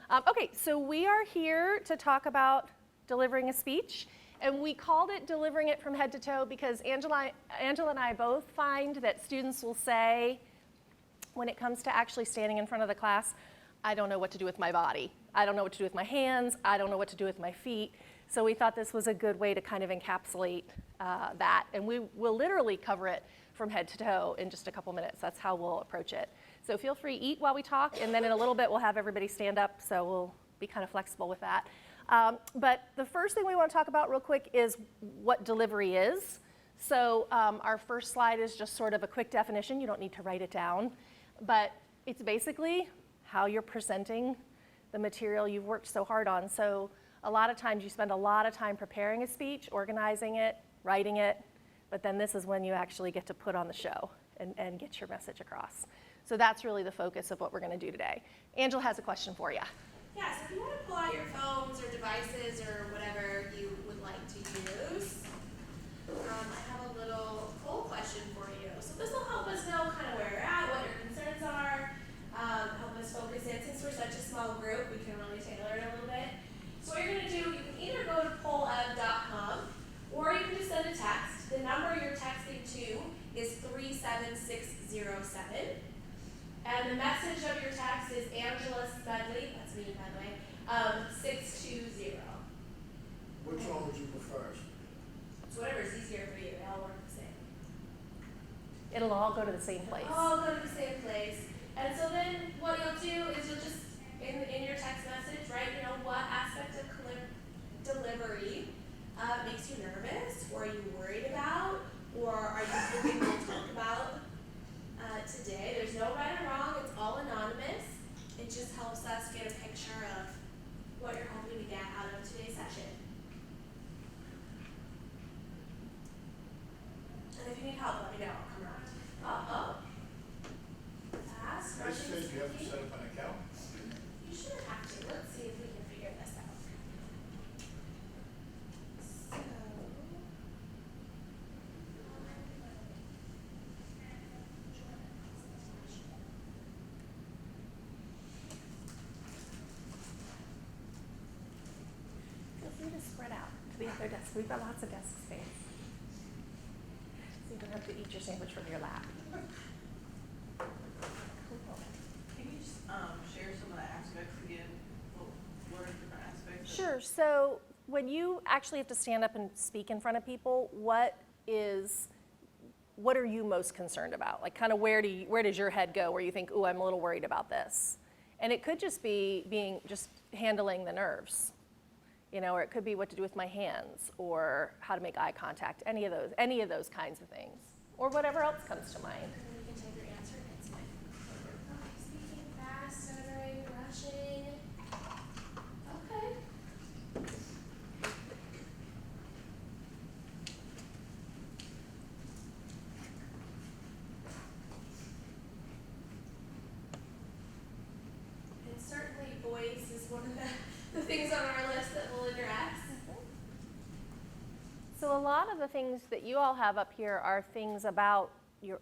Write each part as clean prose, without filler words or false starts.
Okay, so we are here to talk about delivering a speech, and we called it delivering it from head to toe because Angela and I both find that students will say, when it comes to actually standing in front of the class, I don't know what to do with my body. I don't know what to do with my hands. I don't know what to do with my feet. So we thought this was a good way to kind of encapsulate that, and we will literally cover it from head to toe in just a couple minutes. That's how we'll approach it. So feel free to eat while we talk, and then in a little bit we'll have everybody stand up, so we'll be kind of flexible with that. But the first thing we want to talk about real quick is what delivery is. So our first slide is just sort of a quick definition. You don't need to write it down, but it's basically how you're presenting the material you've worked so hard on. So a lot of times you spend a lot of time preparing a speech, organizing it, writing it, but then this is when you actually get to put on the show and get your message across. So that's really the focus of what we're going to do today. Angela has a question for you. Yeah, so if you want to pull out your phones or devices or whatever you would like to use, I have a little poll question for you. So this will help us know kind of where you're at, what your concerns are, help us focus in. Since we're such a small group, we can really tailor it a little bit. So what you're going to do, you can either go to pollev.com or you can just send a text. The number you're texting to is 37607. And the message of your text is Angela Smedley, that's me by the way, 620. Which one would you prefer? So whatever is easier for you, they all work the same. It'll all go to the same place. All go to the same place. And so then what you'll do is you'll just, in your text message, write, what aspect of delivery makes you nervous, or are you worried about, or are you hoping we'll talk about today. There's no right or wrong, it's all anonymous. It just helps us get a picture of what you're hoping to get out of today's session. And if you need help, let me know, I'll come around. Fast, This rushing, says you have to speaking. set up an account. You shouldn't have to. Let's see if we can figure this out. Feel free to spread out to the other desk. We've got lots of desk space. So you don't have to eat your sandwich from your lap. Cool. Can you just share some of the aspects again? What are different aspects? Sure. So when you actually have to stand up and speak in front of people, what are you most concerned about? Like, kind of where does your head go where you think, ooh, I'm a little worried about this? And it could just be just handling the nerves, or it could be what to do with my hands, or how to make eye contact, any of those kinds of things, or whatever else comes to mind. And then you can take your answer and it's fine. Okay, speaking fast, stuttering, rushing. Okay. And certainly voice is one of the things on our list that we'll address. So a lot of the things that you all have up here are things about your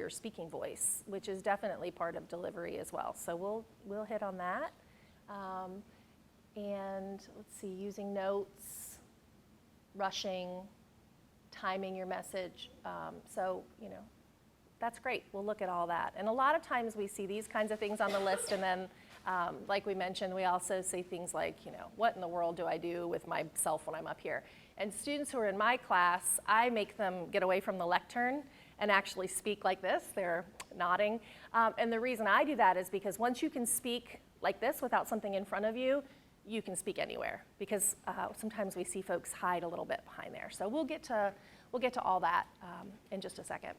speaking voice, which is definitely part of delivery as well. So we'll hit on that. And let's see, using notes, rushing, timing your message. So that's great. We'll look at all that. And a lot of times we see these kinds of things on the list, and then like we mentioned, we also see things like, what in the world do I do with myself when I'm up here? And students who are in my class, I make them get away from the lectern and actually speak like this. They're nodding. And the reason I do that is because once you can speak like this without something in front of you, you can speak anywhere, because sometimes we see folks hide a little bit behind there. So we'll get to all that in just a second.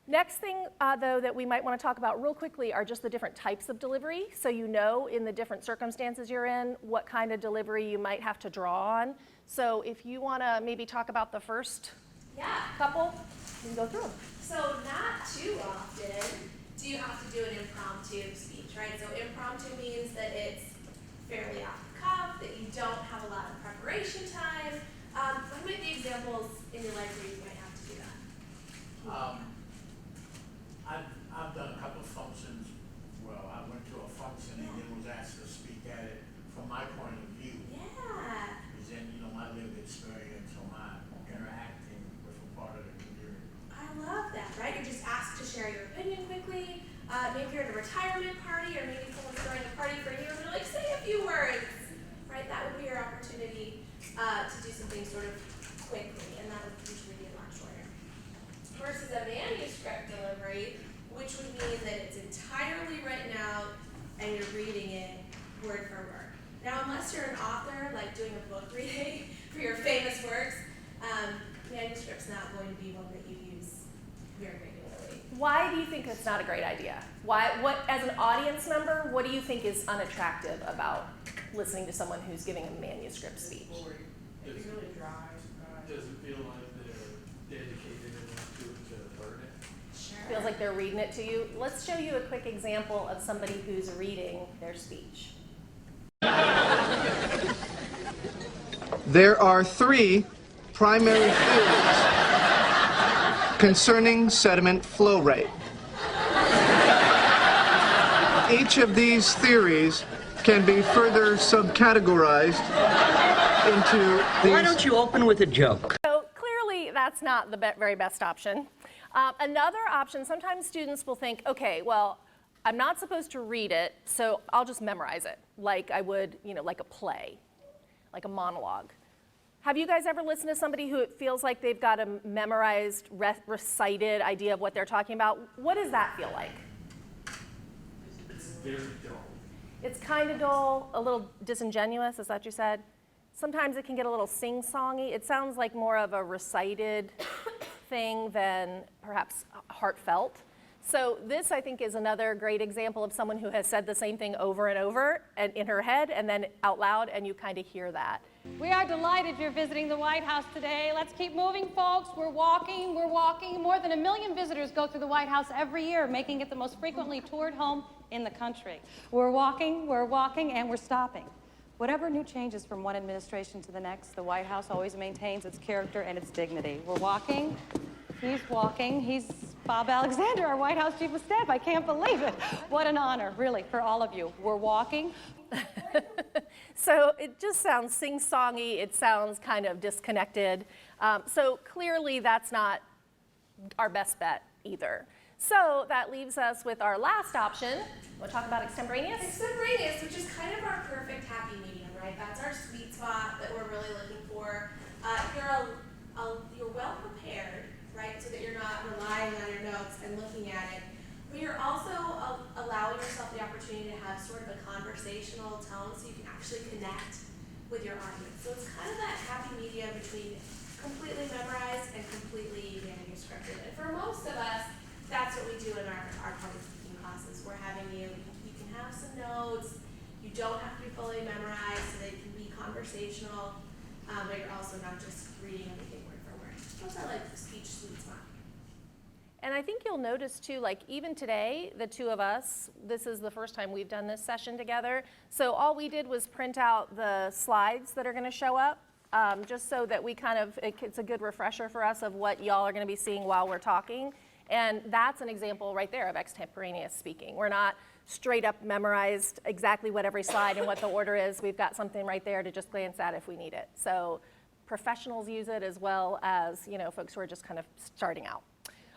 Next thing, though, that we might want to talk about real quickly are just the different types of delivery. So in the different circumstances you're in, what kind of delivery you might have to draw on. So if you want to maybe talk about the first couple, you can go through them. So not too often do you have to do an impromptu speech, right? So impromptu means that it's fairly off the cuff, that you don't have a lot of preparation time. What might be examples in your life where you might have to do that? I've done a couple of functions. Well, I went to a function and then was asked to speak at it. word for word. Now, unless you're an author, like doing a book reading for your famous works, manuscript's not going to be one that you use very regularly. Why do you think it's not a great idea? What, as an audience member, what do you think is unattractive about listening to someone who's giving a manuscript speech? It's really dry. Doesn't feel like they're dedicated enough to it to learn it. Sure. Feels like they're reading it to you. Let's show you a quick example of somebody who's reading their speech. There are three primary theories concerning sediment flow rate. Each of these theories can be further subcategorized into these. Why don't you open with a joke? So clearly that's not the very best option. Another option, sometimes students will think, okay, well, I'm not supposed to read it, so I'll just memorize it like I would, like a play, like a monologue. Have you guys ever listened to somebody who it feels like they've got a memorized, recited idea of what they're talking about? What does that feel like? It's very dull. It's kind of dull, a little disingenuous, is that what you said? Sometimes it can get a little sing-songy. It sounds like more of a recited thing than perhaps heartfelt. So this, I think, is another great example of someone who has said the same thing over and over and in her head and then out loud, and you kind of hear that. We are delighted you're visiting the White House today. Let's keep moving, folks. We're walking, we're walking. More than 1 million visitors go through the White House every year, making it the most frequently toured home in the country. We're walking, and we're stopping. Whatever new changes from one administration to the next, the White House always maintains its character and its dignity. We're walking. He's walking. He's Bob Alexander, our White House Chief of Staff. I can't believe it. What an honor, really, for all of you. We're walking. So it just sounds sing-songy. It sounds kind of disconnected. So clearly that's not our best bet either. So that leaves us with our last option. We'll talk about extemporaneous. Extemporaneous, which is kind of our perfect happy medium, right? That's our sweet spot that we're really looking for. You're well prepared, right, so that you're not relying on your notes and looking at it, but you're also allowing yourself the opportunity to have sort of a conversational tone so you can actually connect with your audience. So it's kind of that happy medium between completely memorized and completely manuscripted. And for most of us, that's what we do in our public speaking classes. We're having you can have some notes. You don't have to be fully memorized so they can be conversational, but you're also not just reading everything word for word. Those are like the speech sweet spot. And I think you'll notice too, like even today, the two of us, this is the first time we've done this session together. So all we did was print out the slides that are going to show up, just so that we it's a good refresher for us of what y'all are going to be seeing while we're talking. And that's an example right there of extemporaneous speaking. We're not straight up memorized exactly what every slide and what the order is. We've got something right there to just glance at if we need it. So professionals use it as well as folks who are just kind of starting out.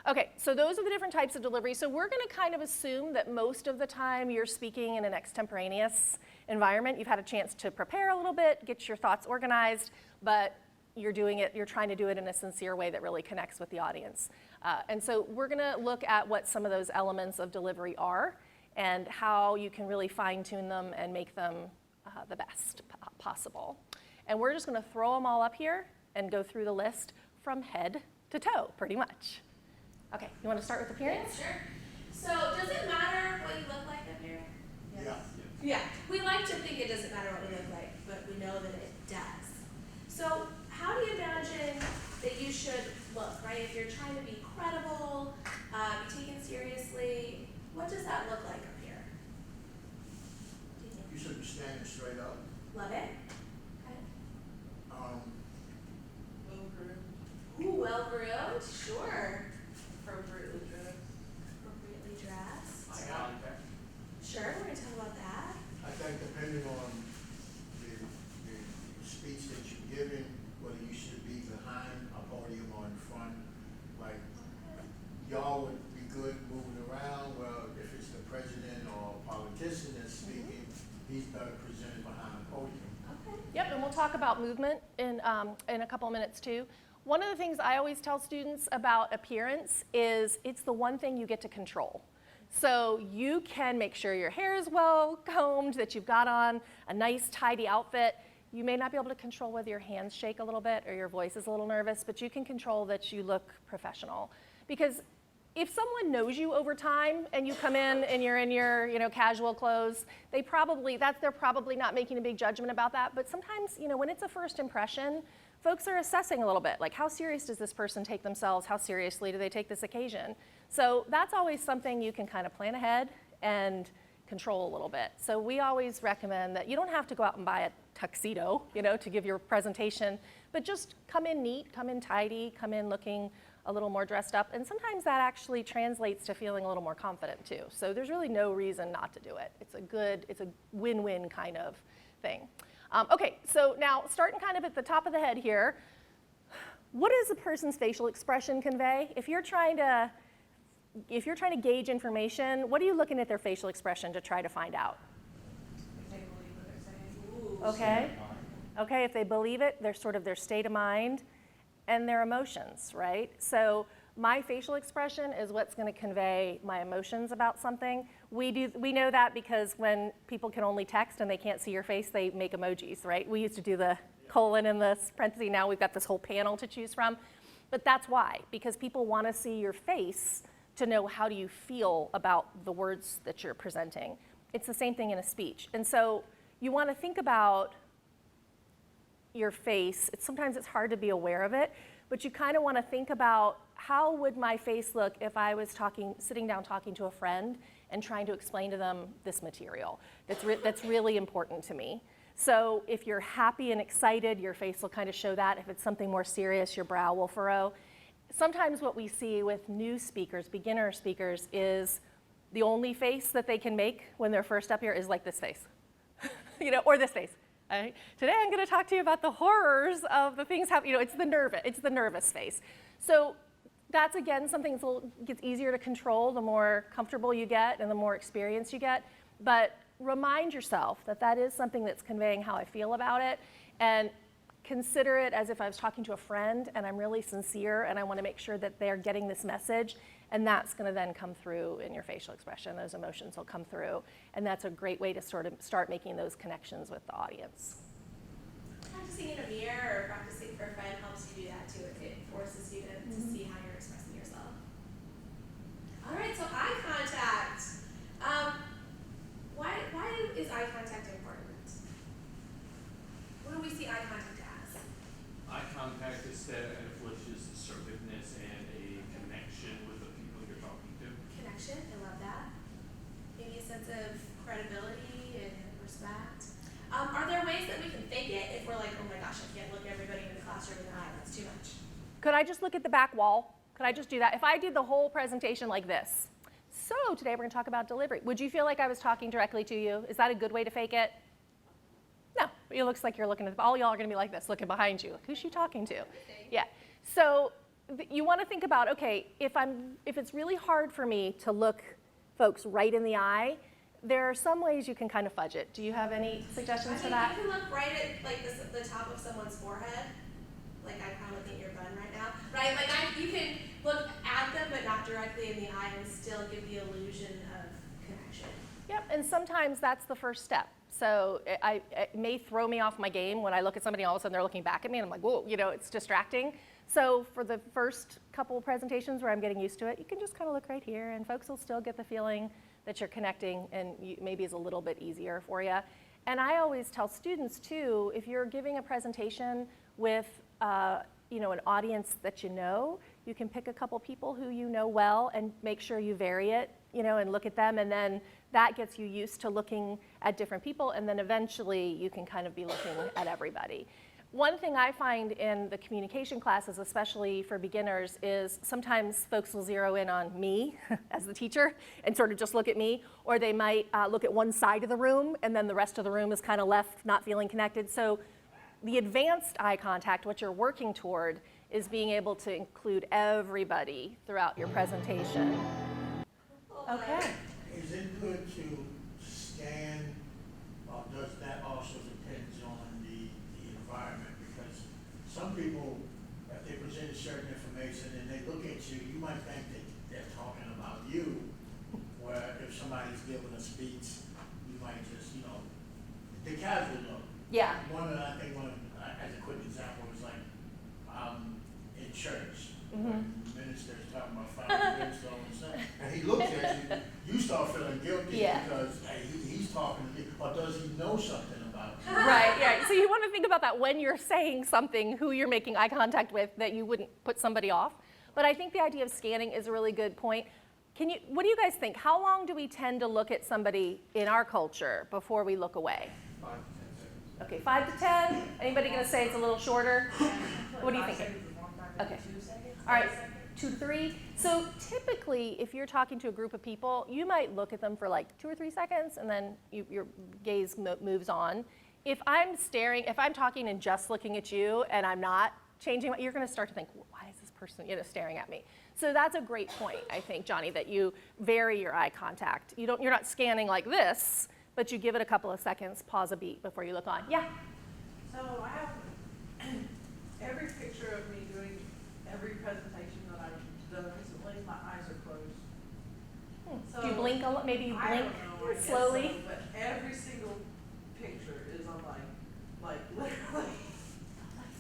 Okay, so those are the different types of delivery. So we're going to kind of assume that most of the time you're speaking in an extemporaneous environment. You've had a chance to prepare a little bit, get your thoughts organized, but you're trying to do it in a sincere way that really connects with the audience. And so we're going to look at what some of those elements of delivery are and how you can really fine-tune them and make them the best possible. And we're just going to throw them all up here and go through the list from head to toe, pretty much. Okay, you want to start with appearance? Yeah, sure. So does it matter what you look like up here? Yeah. Yeah. We like to think it doesn't matter what we look like, but we know that it does. So how do you imagine that you should look, right? If you're trying to be credible, be taken seriously, what does that look like up here? Do you think? You should be standing straight up. Love it. Okay. Ooh, well-groomed, sure. Appropriately dressed. Appropriately dressed. Eye contact. Sure, we're gonna talk about that. I think depending on the speech that you're giving, whether you should be behind a podium or in front, like y'all would be good moving around. Well, if it's the president or a politician that's speaking, he's better presented behind a podium. Okay. Yep, and we'll talk about movement in a couple of minutes too. One of the things I always tell students about appearance is it's the one thing you get to control. So you can make sure your hair is well combed, that you've got on a nice tidy outfit. You may not be able to control whether your hands shake a little bit or your voice is a little nervous, but you can control that you look professional. Because if someone knows you over time and you come in and you're in your casual clothes, they're probably not making a big judgment about that. But sometimes, when it's a first impression, folks are assessing a little bit, like how serious does this person take themselves? How seriously do they take this occasion? So that's always something you can kind of plan ahead and control a little bit. So we always recommend that you don't have to go out and buy a tuxedo, to give your presentation, but just come in neat, come in tidy, come in looking a little more dressed up. And sometimes that actually translates to feeling a little more confident too. So there's really no reason not to do it. It's a win-win kind of thing. Okay, so now starting kind of at the top of the head here, what does a person's facial expression convey? If you're trying to gauge information, what are you looking at their facial expression to try to find out? If they believe what they're saying. Okay. Okay, if they believe it, their state of mind and their emotions, right? So my facial expression is what's going to convey my emotions about something. We know that because when people can only text and they can't see your face, they make emojis, right? We used to do the colon and the parenthesis. Now we've got this whole panel to choose from. But that's why, because people want to see your face to know how do you feel about the words that you're presenting. It's the same thing in a speech. And so you want to think about your face. Sometimes it's hard to be aware of it, but you kind of want to think about how would my face look if I was sitting down talking to a friend and trying to explain to them this material that's really important to me. So if you're happy and excited, your face will kind of show that. If it's something more serious, your brow will furrow. Sometimes what we see with new speakers, beginner speakers, is the only face that they can make when they're first up here is like this face, or this face. Right? Today I'm going to talk to you about the horrors of the things happening. It's the nervous face. So that's again something that gets easier to control the more comfortable you get and the more experience you get. But remind yourself that that is something that's conveying how I feel about it, and consider it as if I was talking to a friend and I'm really sincere and I want to make sure that they're getting this message, and that's going to then come through in your facial expression. Those emotions will come through, and that's a great way to sort of start making those connections with the audience. Practicing in a mirror or practicing for a friend helps you do that too. It forces you to see how you're expressing yourself. All right, so eye contact. Why is eye contact important? What do we see eye contact as? Eye contact establishes assertiveness and a connection with the people you're talking to. Connection, I love that. Maybe a sense of credibility and respect. Are there ways that we can fake it if we're like, oh my gosh, I can't look everybody in the classroom in the eye, that's too much? Could I just look at the back wall? Could I just do that? If I did the whole presentation like this, so today we're going to talk about delivery. Would you feel like I was talking directly to you? Is that a good way to fake it? No, it looks like you're looking at all y'all are going to be like this, looking behind you. Like, who's she talking to? Yeah. So you want to think about, okay, if it's really hard for me to look folks right in the eye, there are some ways you can kind of fudge it. Do you have any suggestions for that? You can look right at like the top of someone's forehead, like I'm kind of looking at your bun right now, right? Like you can look at them but not directly in the eye and still give the illusion of connection. Yep, and sometimes that's the first step. So it may throw me off my game when I look at somebody and all of a sudden they're looking back at me and I'm like, whoa, it's distracting. So for the first couple of presentations where I'm getting used to it, you can just kind of look right here and folks will still get the feeling that you're connecting, and maybe is a little bit easier for you. And I always tell students too, if you're giving a presentation with an audience that you can pick a couple people who you know well and make sure you vary it, and look at them, and then that gets you used to looking at different people, and then eventually you can kind of be looking at everybody. One thing I find in the communication classes, especially for beginners, is sometimes folks will zero in on me as the teacher and sort of just look at me, or they might look at one side of the room and then the rest of the room is kind of left not feeling connected. So the advanced eye contact, what you're working toward, is being able to include everybody throughout your presentation. Okay. Is it good to scan, or does that also depends on the environment? Because some people, if they present certain information and they look at you, you might think that they're talking about you, where giving a speech, you might just, you know, the casual look. Yeah. One that I think, as a quick example, is like, in church, Mm-hmm. when the minister's talking about finding brimstone and stuff, and he looks at you, you start feeling guilty Yeah. because, hey, he's talking to you, or does he know something about you? Right, yeah. So you want to think about that when you're saying something, who you're making eye contact with, that you wouldn't put somebody off. But I think the idea of scanning is a really good point. What do you guys think? How long do we tend to look at somebody in our culture before we look away? 5 to 10 seconds. Okay, 5 to 10. Anybody going to say it's a little shorter? What are you thinking? Okay. All right, 2 to 3. So typically, if you're talking to a group of people, you might look at them for like 2 or 3 seconds, and then your gaze moves on. If I'm talking and just looking at you, and I'm not changing, you're going to start to think, why is this person, staring at me? So that's a great point, I think, Johnny, that you vary your eye contact. You're not scanning like this, but you give it a couple of seconds, pause a beat before you look on. Yeah. So I have every picture of me doing every presentation that I've done recently, my eyes are closed. So Do you blink a lot? Maybe you I blink don't know, I guess slowly. so, but every single picture is on like literally.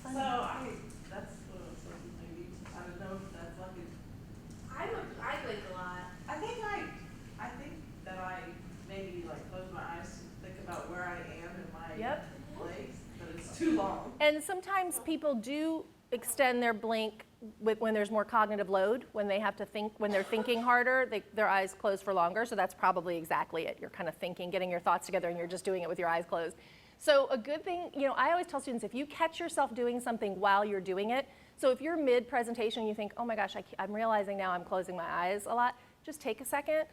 So that's what I was thinking, maybe, I don't know if that's like I blink a lot. I think that I maybe like close my eyes to think about where I am in my Yep. place, but it's too long. And sometimes people do extend their blink when there's more cognitive load, when they have to think, when they're thinking harder, their eyes close for longer. So that's probably exactly it. You're kind of thinking, getting your thoughts together, and you're just doing it with your eyes closed. So a good thing, I always tell students, if you catch yourself doing something while you're doing it, so if you're mid-presentation and you think, oh my gosh, I'm realizing now I'm closing my eyes a lot, just take a second,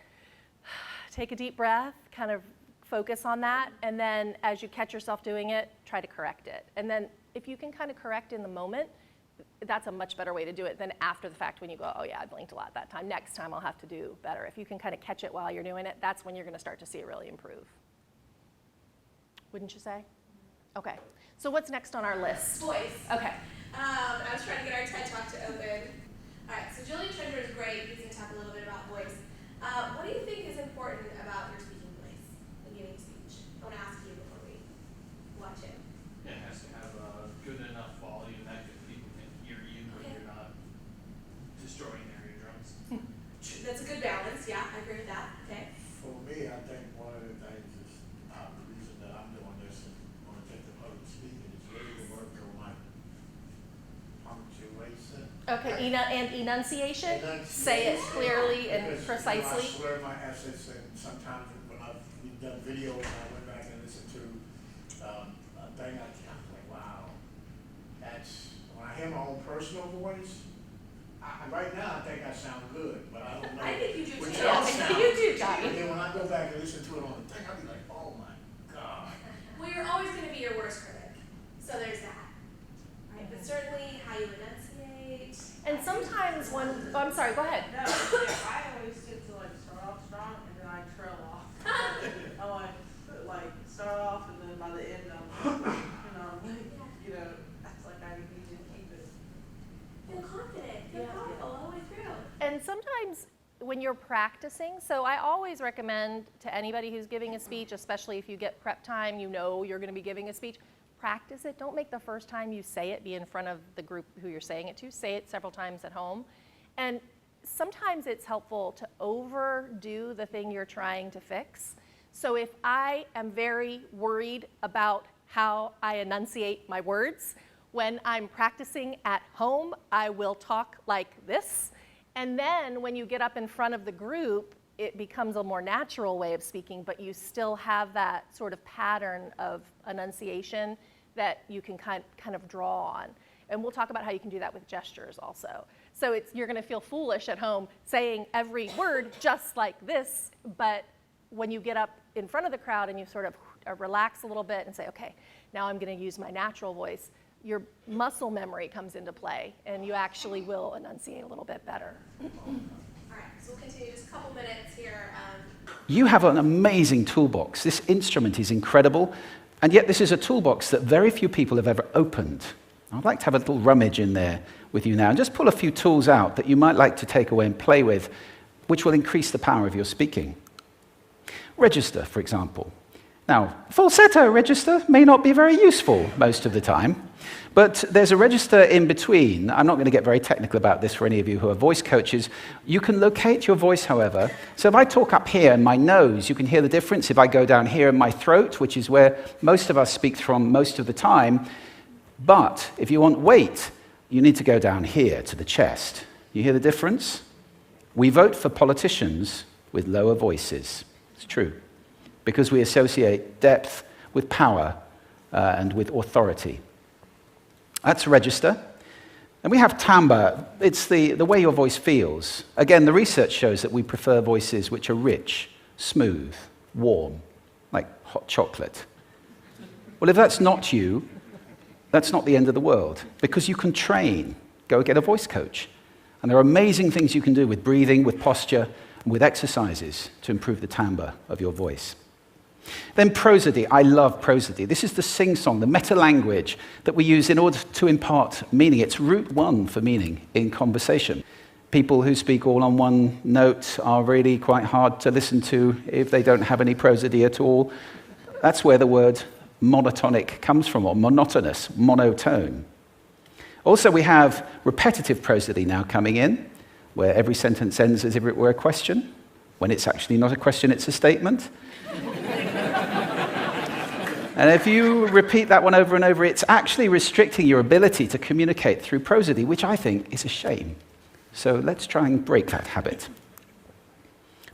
take a deep breath, kind of focus on that, and then as you catch yourself doing it, try to correct it. And then if you can kind of correct in the moment, that's a much better way to do it than after the fact when you go, oh yeah, I blinked a lot that time. Next time I'll have to do better. If you can kind of catch it while you're doing it, that's when you're going to start to see it really improve. Wouldn't you say? Okay. So what's next on our list? Voice. Okay. I was trying to get our TED Talk to open. All right, so Julian Treasure is great. He's going to talk a little bit about voice. What do you think is important about your speaking voice when giving a speech? I want to ask you before we watch it. It has to have a good enough volume that people can hear you, but Okay. you're not destroying their eardrums. That's a good balance. Yeah, I agree with that. Okay. For me, I think one of the things is, the reason that I'm doing this and want to take the public speaking is really to work on my punctuation. Okay, and enunciation? Say it clearly and Because, precisely. I swear my essence, and sometimes when we've done videos and I went back and listened to a thing, I was like, wow, when I hear my own personal voice, right now I think I sound good, but I don't know. I think you do what too. y'all I think sound. you do, Johnny. And then when I go back and listen to it on the thing, I'll be like, oh my God. Well, you're always going to be your worst critic. So there's that. Right? But certainly how you enunciate. And sometimes I'm sorry, go ahead. No, yeah, I always tend to like start off strong and then I trail off. I like start off and then by the end it's like I need to keep it. Feel confident. Feel Yeah. powerful all the way through. And sometimes when you're practicing, so I always recommend to anybody who's giving a speech, especially if you get prep time, you're going to be giving a speech, practice it. Don't make the first time you say it be in front of the group who you're saying it to. Say it several times at home. And sometimes it's helpful to overdo the thing you're trying to fix. So if I am very worried about how I enunciate my words, when I'm practicing at home, I will talk like this. And then when you get up in front of the group, it becomes a more natural way of speaking, but you still have that sort of pattern of enunciation that you can kind of draw on. And we'll talk about how you can do that with gestures also. So you're going to feel foolish at home saying every word just like this, but when you get up in front of the crowd and you sort of relax a little bit and say, okay, now I'm going to use my natural voice, your muscle memory comes into play, and you actually will enunciate a little bit better. All right, so we'll continue just a couple minutes here. You have an amazing toolbox. This instrument is incredible, and yet this is a toolbox that very few people have ever opened. I'd like to have a little rummage in there with you now and just pull a few tools out that you might like to take away and play with, which will increase the power of your speaking. Register, for example. Now, falsetto register may not be very useful most of the time, but there's a register in between. I'm not going to get very technical about this for any of you who are voice coaches. You can locate your voice, however. So if I talk up here in my nose, you can hear the difference. If I go down here in my throat, which is where most of us speak from most of the time, but if you want weight, you need to go down here to the chest. You hear the difference? We vote for politicians with lower voices. It's true, because we associate depth with power and with authority. That's register. And we have timbre. It's the way your voice feels. Again, the research shows that we prefer voices which are rich, smooth, warm, like hot chocolate. Well, if that's not you, that's not the end of the world, because you can train. Go get a voice coach. And there are amazing things you can do with breathing, with posture, and with exercises to improve the timbre of your voice. Then prosody. I love prosody. This is the sing-song, the meta-language that we use in order to impart meaning. It's route one for meaning in conversation. People who speak all on one note are really quite hard to listen to if they don't have any prosody at all. That's where the word monotonic comes from, or monotonous, monotone. Also, we have repetitive prosody now coming in, where every sentence ends as if it were a question, when it's actually not a question, it's a statement. And if you repeat that one over and over, it's actually restricting your ability to communicate through prosody, which I think is a shame. So let's try and break that habit.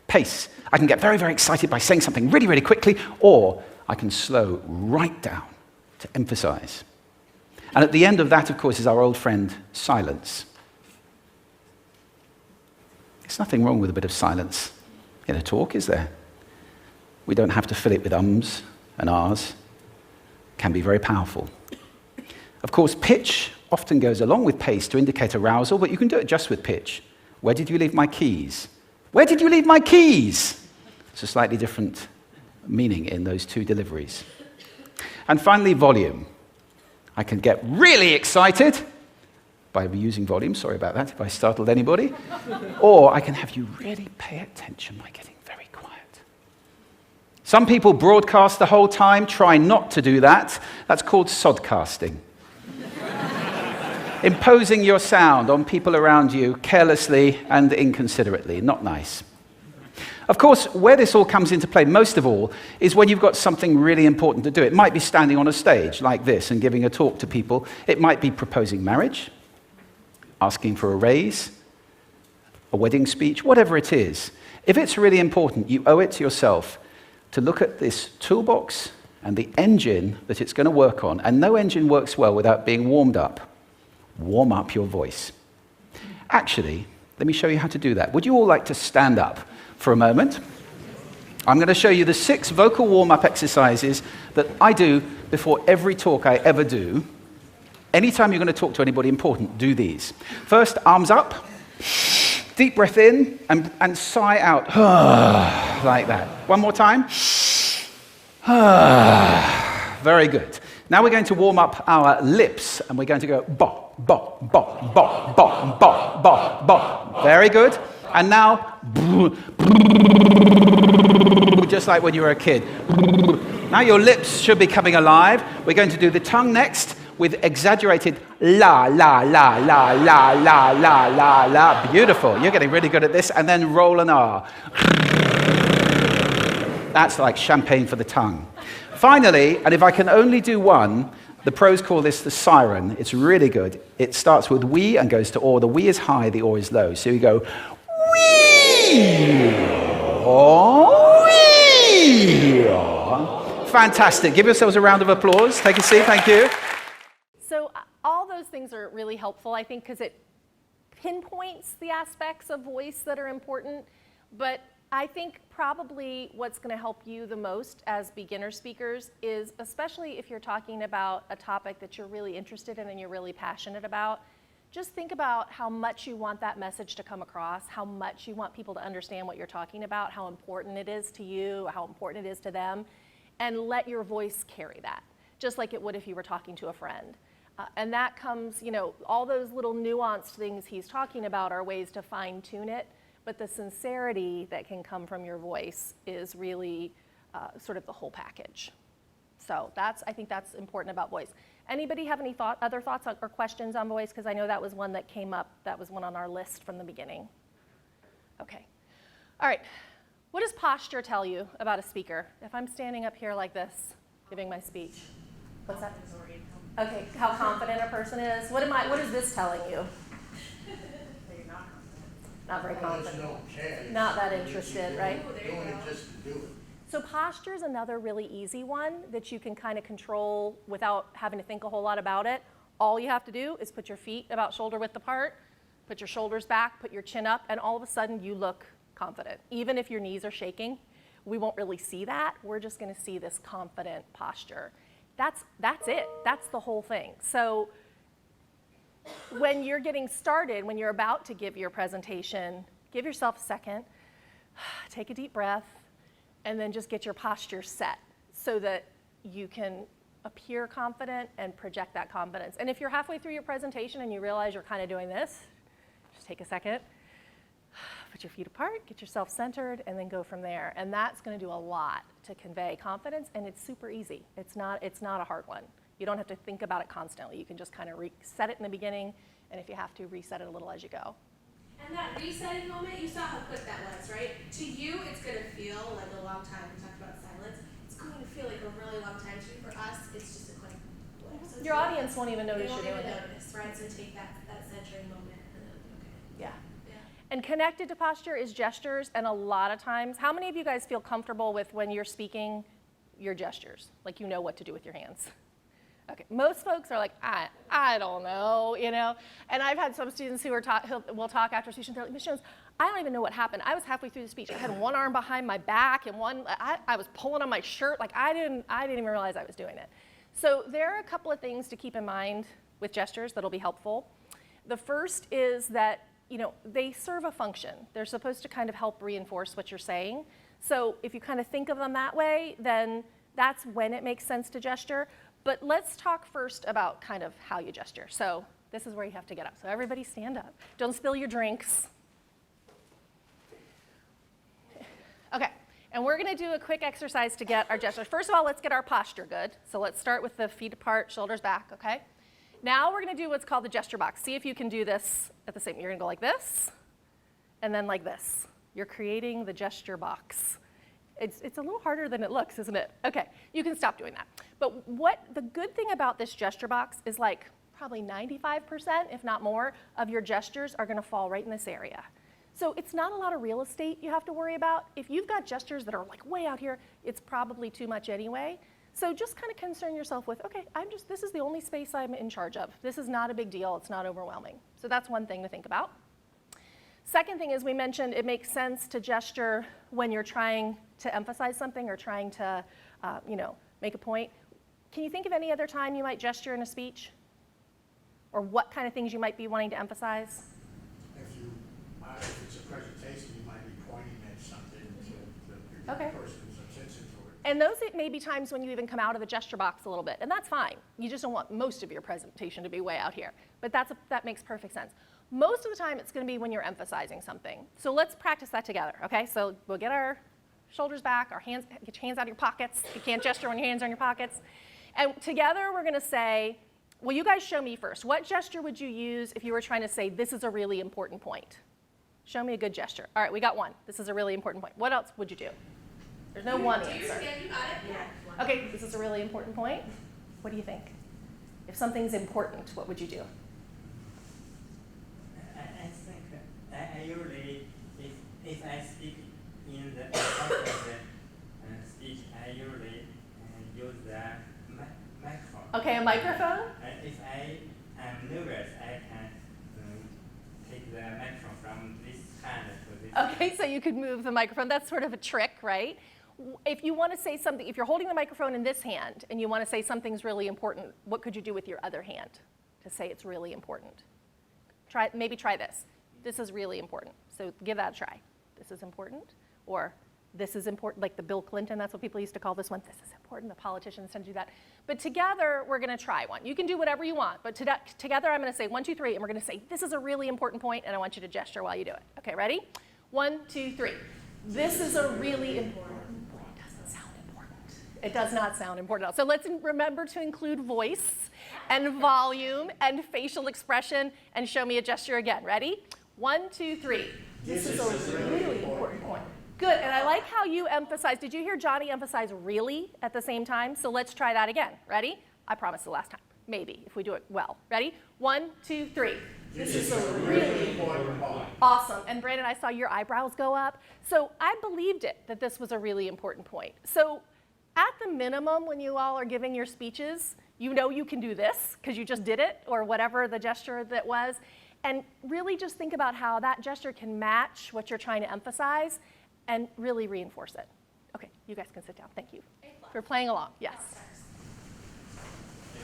Pace. I can get very, very excited by saying something really, really quickly, or I can slow right down to emphasize. And at the end of that, of course, is our old friend, silence. There's nothing wrong with a bit of silence in a talk, is there? We don't have to fill it with ums and ahs. It can be very powerful. Of course, pitch often goes along with pace to indicate arousal, but you can do it just with pitch. Where did you leave my keys? Where did you leave my keys? It's a slightly different meaning in those two deliveries. And finally, volume. I can get really excited by using volume, sorry about that if I startled anybody, or I can have you really pay attention by getting very quiet. Some people broadcast the whole time, try not to do that. That's called sodcasting. Imposing your sound on people around you carelessly and inconsiderately, not nice. Of course, where this all comes into play most of all is when you've got something really important to do. It might be standing on a stage like this and giving a talk to people. It might be proposing marriage, asking for a raise, a wedding speech, whatever it is. If it's really important, you owe it to yourself to look at this toolbox and the engine that it's going to work on. And no engine works well without being warmed up. Warm up your voice. Actually, let me show you how to do that. Would you all like to stand up for a moment? I'm going to show you the 6 vocal warm-up exercises that I do before every talk I ever do. Anytime you're going to talk to anybody important, do these. First, arms up, deep breath in, and sigh out, like that. One more time. Very good. Now we're going to warm up our lips, and we're going to go bop, bop, bop, bop, bop, bop, bop, bop. Very good. And now, just like when you were a kid. Now your lips should be coming alive. We're going to do the tongue next with exaggerated la, la, la, la, la, la, la, la, la. Beautiful. You're getting really good at this. And then roll an R. That's like champagne for the tongue. Finally, and if I can only do one, the pros call this the siren. It's really good. It starts with we and goes to or. The we is high, the or is low. So you go wee, or wee. Fantastic. Give yourselves a round of applause. Take a seat. Thank you. So all those things are really helpful, I think, because it pinpoints the aspects of voice that are important. But I think probably what's going to help you the most as beginner speakers is, especially if you're talking about a topic that you're really interested in and you're really passionate about, just think about how much you want that message to come across, how much you want people to understand what you're talking about, how important it is to you, how important it is to them, and let your voice carry that, just like it would if you were talking to a friend. And that comes, all those little nuanced things he's talking about are ways to fine tune it, but the sincerity that can come from your voice is really sort of the whole package. So I think that's important about voice. Anybody have any other thoughts or questions on voice? Because I know that was one that came up. That was one on our list from the beginning. Okay. All right. What does posture tell you about a speaker? If I'm standing up here like this, giving my speech, what's that? Okay, how confident a person is. What is this telling you? Not very confident. Not that interested, right? Doing it just to do it. So posture is another really easy one that you can kind of control without having to think a whole lot about it. All you have to do is put your feet about shoulder width apart, put your shoulders back, put your chin up, and all of a sudden you look confident. Even if your knees are shaking, we won't really see that. We're just going to see this confident posture. That's it. That's the whole thing. So when you're getting started, when you're about to give your presentation, give yourself a second, take a deep breath, and then just get your posture set so that you can appear confident and project that confidence. And if you're halfway through your presentation and you realize you're kind of doing this, just take a second, put your feet apart, get yourself centered, and then go from there. And that's going to do a lot to convey confidence, and it's super easy. It's not a hard one. You don't have to think about it constantly. You can just kind of reset it in the beginning, and if you have to, reset it a little as you go. And that resetting moment, you saw how quick that was, right? To you, it's going to feel like a long time. We talked about silence. It's going to feel like a really long time to you. For us, it's just a quick blip. So Your audience won't even notice you're doing it. They it. won't even notice, right? So take that centering moment and then, okay. Yeah. And connected to posture is gestures, and a lot of times, how many of you guys feel comfortable with when you're speaking, your gestures? Like you know what to do with your hands? Okay, most folks are like, I don't know, you know? And I've had some students who will talk after speech, and they're like, Ms. Jones, I don't even know what happened. I was halfway through the speech. I had one arm behind my back, and I was pulling on my shirt. Like I didn't even realize I was doing it. So there are a couple of things to keep in mind with gestures that'll be helpful. The first is that, you know, they serve a function. They're supposed to kind of help reinforce what you're saying. So if you kind of think of them that way, then that's when it makes sense to gesture. But let's talk first about kind of how you gesture. So this is where you have to get up. So everybody stand up. Don't spill your drinks. Okay, and we're gonna do a quick exercise to get our gestures. First of all, let's get our posture good. So let's start with the feet apart, shoulders back, okay? Now we're gonna do what's called the gesture box. See if you can do this at the same, you're gonna go like this, and then like this. You're creating the gesture box. It's a little harder than it looks, isn't it? Okay, you can stop doing that. But the good thing about this gesture box is like probably 95%, if not more, of your gestures are gonna fall right in this area. So it's not a lot of real estate you have to worry about. If you've got gestures that are like way out here, it's probably too much anyway. So just kind of concern yourself with, okay, this is the only space I'm in charge of. This is not a big deal, it's not overwhelming. So that's one thing to think about. Second thing is we mentioned it makes sense to gesture when you're trying to emphasize something or trying to, make a point. Can you think of any other time you might gesture in a speech? Or what kind of things you might be wanting to emphasize? If it's a presentation, you might be pointing at something to give Okay. the person some sense into it. And those may be times when you even come out of the gesture box a little bit, and that's fine. You just don't want most of your presentation to be way out here. But that makes perfect sense. Most of the time, it's going to be when you're emphasizing something. So let's practice that together, okay? So we'll get our shoulders back, get your hands out of your pockets. You can't gesture when your hands are in your pockets. And together, we're going to say, well, you guys show me first. What gesture would you use if you were trying to say, this is a really important point? Show me a good gesture. All right, we got one. This is a really important point. What else would you do? There's no one answer. You got it? Yeah. Okay, this is a really important point. What do you think? If something's important, what would you do? I think I usually, if I speak in the speech, I usually use the microphone. Okay, a microphone? If I am nervous, I can take the microphone from this hand to this. Okay, so you could move the microphone. That's sort of a trick, right? If you want to say something, if you're holding the microphone in this hand and you want to say something's really important, what could you do with your other hand to say it's really important? Maybe try this. This is really important. So give that a try. This is important, or this is important, like the Bill Clinton, that's what people used to call this one. This is important. The politicians tend to do that. But together, we're going to try one. You can do whatever you want, but together I'm going to say 1, 2, 3, and we're going to say, this is a really important point, and I want you to gesture while you do it. Okay, ready? 1, 2, 3. This is a really important point. It doesn't sound important. It does not sound important at all. So let's remember to include voice and volume and facial expression, and show me a gesture again. Ready? 1, 2, 3. This is a really important point. Good, and I like how you emphasize. Did you hear Johnny emphasize really at the same time? So let's try that again. Ready? I promise the last time. Maybe, if we do it well. Ready? 1, 2, 3. This is a really important point. Awesome. And Brandon, I saw your eyebrows go up. So I believed it, that this was a really important point. So at the minimum, when you all are giving your speeches, you know you can do this because you just did it, or whatever the gesture that was. And really just think about how that gesture can match what you're trying to emphasize and really reinforce it. Okay, you guys can sit down. Thank you for playing along. Yes.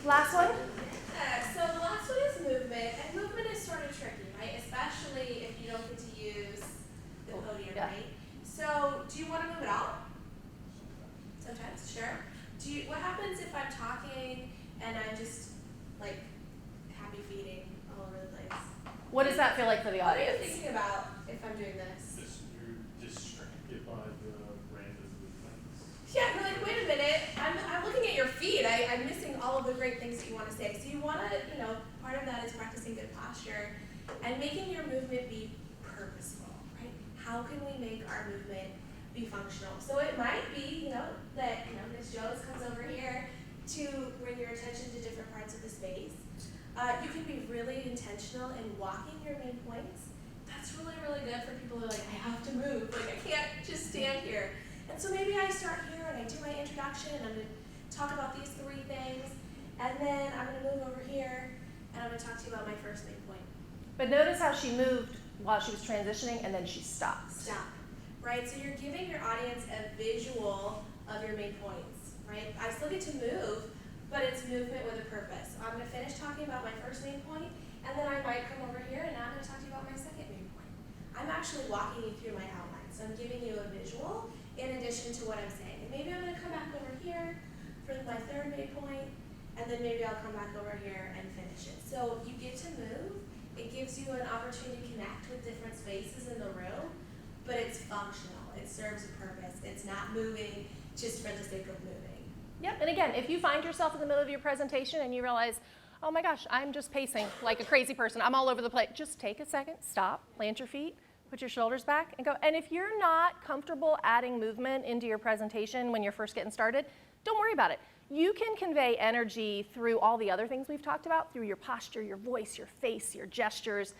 Last one? So the last one is movement, and movement is sort of tricky, right? Especially if you don't get to use the podium, yeah. right? So do you want to move at all? Sometimes, sure. What happens if I'm talking and I'm just like happy feeding all over the place? What does that feel like for the What are you audience? thinking about if I'm doing this? You're distracted by the random movements. Yeah, you're like, wait a minute, I'm looking at your feet. I'm missing all of the great things that you want to say. So you want to, part of that is practicing good posture and making your movement be purposeful, right? How can we make our movement be functional? So it might be, that, Ms. Jones comes over here to bring your attention to different parts of the space. You can be really intentional in walking your main points. That's really, really good for people who are like, I have to move. Like, I can't just stand here. And so maybe I start here and I do my introduction and I'm going to talk about these 3 things. And then I'm going to move over here and I'm going to talk to you about my first main point. But notice how she moved while she was transitioning and then she stopped. Stop. Right? So you're giving your audience a visual of your main points, right? I still get to move, but it's movement with a purpose. So I'm going to finish talking about my first main point, and then I might come over here and now I'm going to talk to you about my second main point. I'm actually walking you through my outline. So I'm giving you a visual in addition to what I'm saying. And maybe I'm going to come back over here for my third main point, and then maybe I'll come back over here and finish it. So you get to move. It gives you an opportunity to connect with different spaces in the room, but it's functional. It serves a purpose. It's not moving just for the sake of moving. Yep, and again, if you find yourself in the middle of your presentation and you realize, oh my gosh, I'm just pacing like a crazy person, I'm all over the place, just take a second, stop, plant your feet, put your shoulders back, and go. And if you're not comfortable adding movement into your presentation when you're first getting started, don't worry about it. You can convey energy through all the other things we've talked about, through your posture, your voice, your face, your gestures.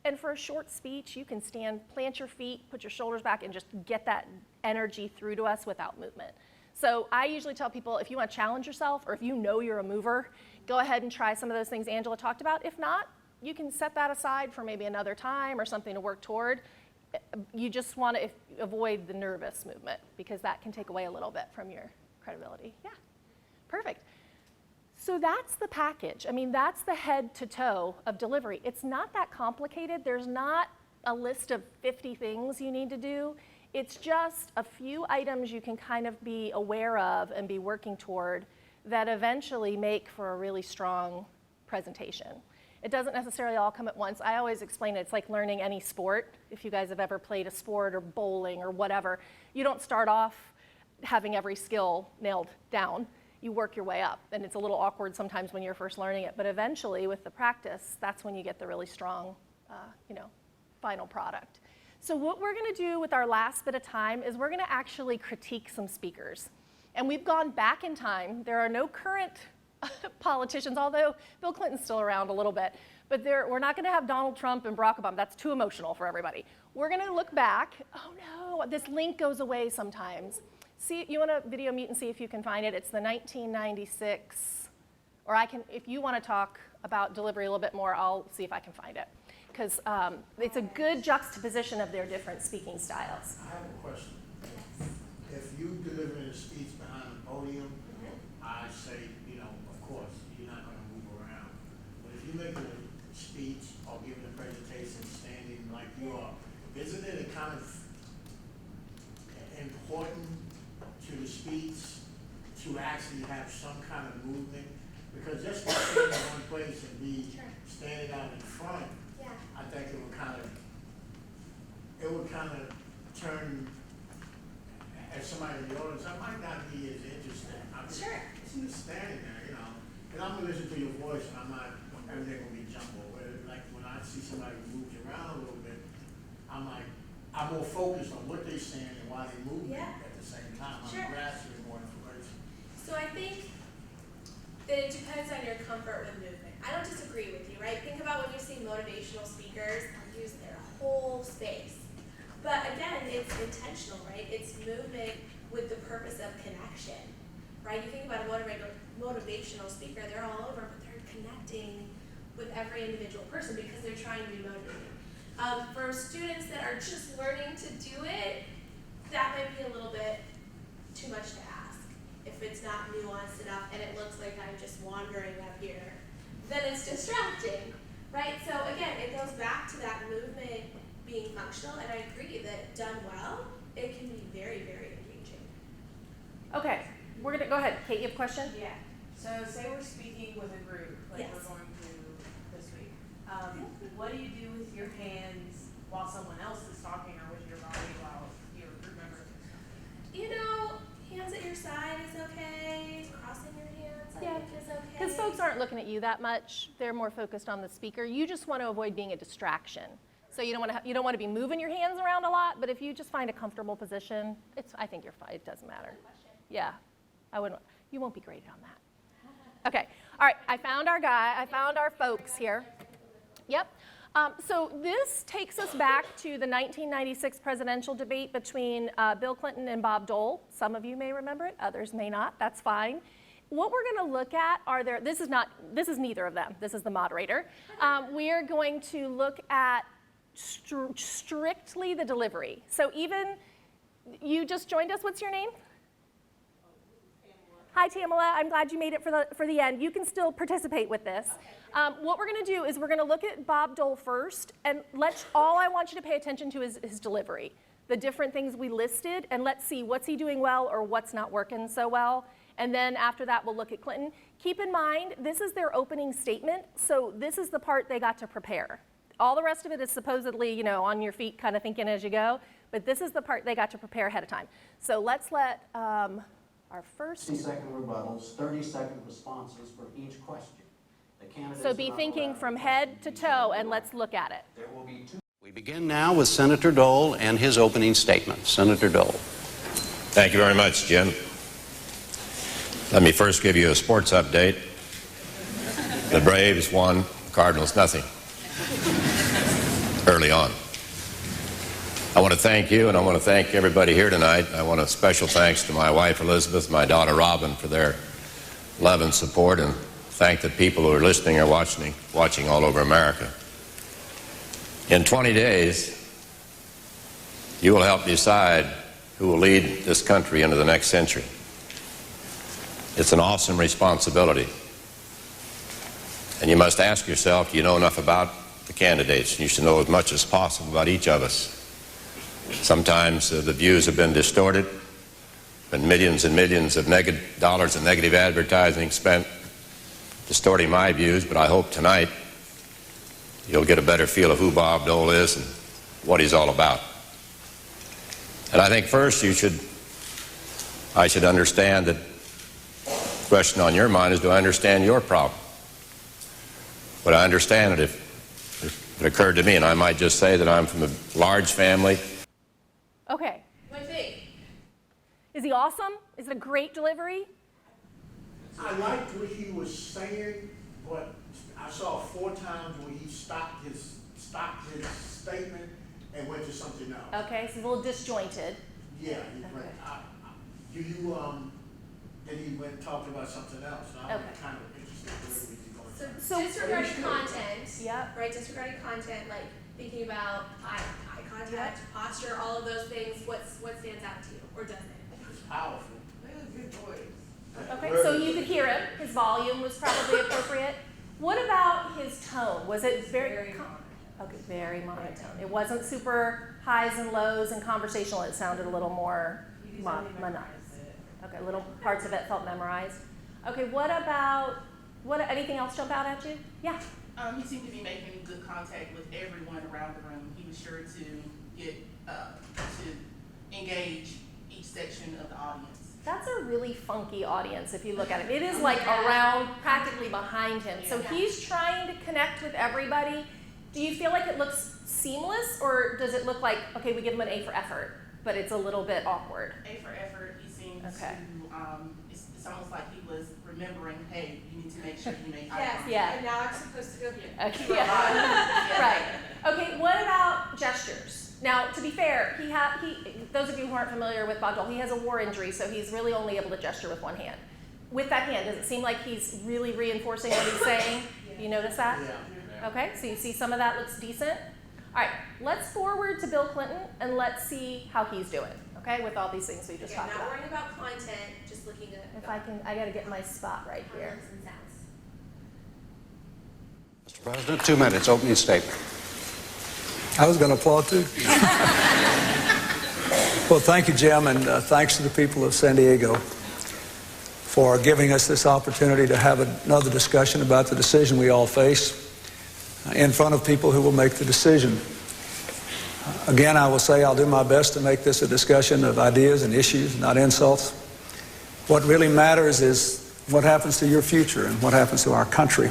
And for a short speech, you can stand, plant your feet, put your shoulders back, and just get that energy through to us without movement. So I usually tell people, if you want to challenge yourself, or if you know you're a mover, go ahead and try some of those things Angela talked about. If not, you can set that aside for maybe another time or something to work toward. You just want to avoid the nervous movement, because that can take away a little bit from your credibility. Yeah, perfect. So that's the package. I mean, that's the head to toe of delivery. It's not that complicated. There's not a list of 50 things you need to do. It's just a few items you can kind of be aware of and be working toward that eventually make for a really strong presentation. It doesn't necessarily all come at once. I always explain it. It's like learning any sport. If you guys have ever played a sport or bowling or whatever, you don't start off having every skill nailed down. You work your way up, and it's a little awkward sometimes when you're first learning it, but eventually with the practice, that's when you get the really strong, final product. So what we're gonna do with our last bit of time is we're gonna actually critique some speakers. And we've gone back in time. There are no current politicians, although Bill Clinton's still around a little bit, but we're not gonna have Donald Trump and Barack Obama. That's too emotional for everybody. We're gonna look back. Oh no, this link goes away sometimes. See, you wanna video mute and see if you can find it. It's the 1996, or if you wanna talk about delivery a little bit more, I'll see if I can find it. Because it's a good juxtaposition of their different speaking styles. I have a question. If you delivering a speech behind the podium, I say, of course, you're not going to move around. But if you're making a speech or giving a presentation standing like you are, isn't it kind of important to the speech to actually have some kind of movement? Because just to stand in one place and be standing out in front, I think it it would kind of turn, as somebody in the audience, I might not be as interested. I'm Sure. just standing there, you know, and I'm gonna listen to your voice, and I'm not, everything will be jumbled. Like when I see somebody moves around a little bit, I'm like, I'm more focused on what they're saying and why they move Yeah. at the same time. Sure. I'm grasping more information. So I think that it depends on your comfort with movement. I don't disagree with you, right? Think about when you see motivational speakers use their whole space. But again, it's intentional, right? It's movement with the purpose of connection, right? You think about a motivational speaker, they're all over, but they're connecting with every individual person because they're trying to be motivated. For students that are just learning to do it, that might be a little bit too much to ask. If it's not nuanced enough and it looks like I'm just wandering up here, then it's distracting, right? So again, it goes back to that movement being functional, and I agree that done well, it can be very, very engaging. Okay, we're gonna, go ahead. Kate, you have a question? Yeah, so say we're speaking with a group, like Yes. we're going to this week. What do you do with your hands while someone else is talking, or with your body while your group member is talking? You know, hands at your side is okay. Crossing your hands, I Yeah. think, is okay. Because folks aren't looking at you that much. They're more focused on the speaker. You just want to avoid being a distraction. So you don't want to be moving your hands around a lot, but if you just find a comfortable position, I think you're fine. It doesn't matter. Yeah. You won't be graded on that. Okay. All right. I found our folks here. Yep. So this takes us back to the 1996 presidential debate between Bill Clinton and Bob Dole. Some of you may remember it, others may not. That's fine. What we're going to look at this is neither of them. This is the moderator. We are going to look at strictly the delivery. So even, you just joined us, what's your name? Hi, Tamala. I'm glad you made it for the end. You can still participate with this. What we're going to do is we're going to look at Bob Dole first, and all I want you to pay attention to is his delivery, the different things we listed, and let's see what's he doing well or what's not working so well. And then after that, we'll look at Clinton. Keep in mind, this is their opening statement, so this is the part they got to prepare. All the rest of it is supposedly, on your feet, kind of thinking as you go, but this is the part they got to prepare ahead of time. So let's let our first. 60-second rebuttals, 30-second responses for each question. The candidates So be thinking from head to toe, and let's look at it. There will be two. We begin now with Senator Dole and his opening statement. Senator Dole. Thank you very much, Jim. Let me first give you a sports update. The Braves won, the Cardinals nothing. Early on. I want to thank you, and I want to thank everybody here tonight. I want a special thanks to my wife, Elizabeth, my daughter, Robin, for their love and support, and thank the people who are listening or watching all over America. In 20 days, you will help decide who will lead this country into the next century. It's an awesome responsibility. And you must ask yourself, do you know enough about the candidates? And you should know as much as possible about each of us. Sometimes the views have been distorted, been millions and millions of dollars in negative advertising spent distorting my views, but I hope tonight you'll get a better feel of who Bob Dole is and what he's all about. And I think first I should understand that the question on your mind is, do I understand your problem? Would I understand it if it occurred to me? And I might just say that I'm from a large family. Okay. What do you think? Is he awesome? Is it a great delivery? I liked what he was saying, but I saw 4 times where he stopped his statement and went to something else. Okay, so it's a little disjointed. Yeah, he went. Then he went and talked about something else. And I'm Okay. kind of interested in where he's going. So disregarding content, Yep. right? Disregarding content, like thinking about eye contact, posture, all of those things. What stands out to you, or doesn't? It's powerful. They have a good voice. Okay, so you could hear him. His volume was probably appropriate. What about his tone? Was it very monotone. Okay, very monotone. It wasn't super highs and lows and conversational. It sounded a little more You can monotonous. memorize it. Okay, little parts of it felt memorized. Okay, anything else jump out at you? Yeah. He seemed to be making good contact with everyone around the room. He was sure to get to engage each section of the audience. That's a really funky audience if you look at it. It is like around, practically behind him. So he's trying to connect with everybody. Do you feel like it looks seamless, or does it look like, okay, we give him an A for effort, but it's a little bit awkward? A for effort, he seems Okay. to, it's almost like he was remembering, hey, you need to make sure you make eye Yes, contact. Yeah. and now I'm supposed to go here. Okay, yeah. Right. Okay, what about gestures? Now, to be fair, those of you who aren't familiar with Bob Dole, he has a war injury, so he's really only able to gesture with one hand. With that hand, does it seem like he's really reinforcing what he's saying? You notice that? Yeah. Okay, so you see some of that looks decent. All right, let's forward to Bill Clinton and let's see how he's doing, okay, with all these things we just Okay, talked not about. worrying about content, just looking at If I can, I gotta get my spot right here. comments and sounds. Mr. President, 2 minutes, opening statement. I was going to applaud too. Well, thank you, Jim, and thanks to the people of San Diego for giving us this opportunity to have another discussion about the decision we all face in front of people who will make the decision. Again, I will say I'll do my best to make this a discussion of ideas and issues, not insults. What really matters is what happens to your future and what happens to our country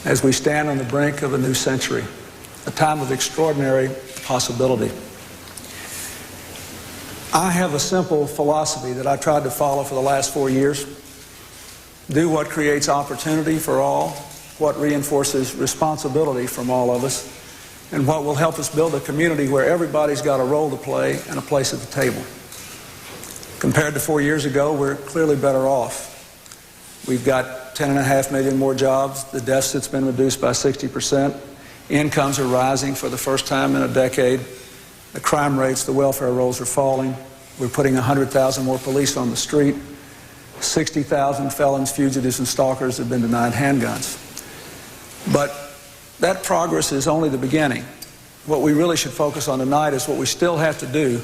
as we stand on the brink of a new century, a time of extraordinary possibility. I have a simple philosophy that I tried to follow for the last 4 years. Do what creates opportunity for all, what reinforces responsibility from all of us, and what will help us build a community where everybody's got a role to play and a place at the table. Compared to 4 years ago, we're clearly better off. We've got 10.5 million more jobs. The deficit's been reduced by 60%. Incomes are rising for the first time in a decade. The crime rates, the welfare rolls are falling. We're putting 100,000 more police on the street. 60,000 felons, fugitives, and stalkers have been denied handguns. But that progress is only the beginning. What we really should focus on tonight is what we still have to do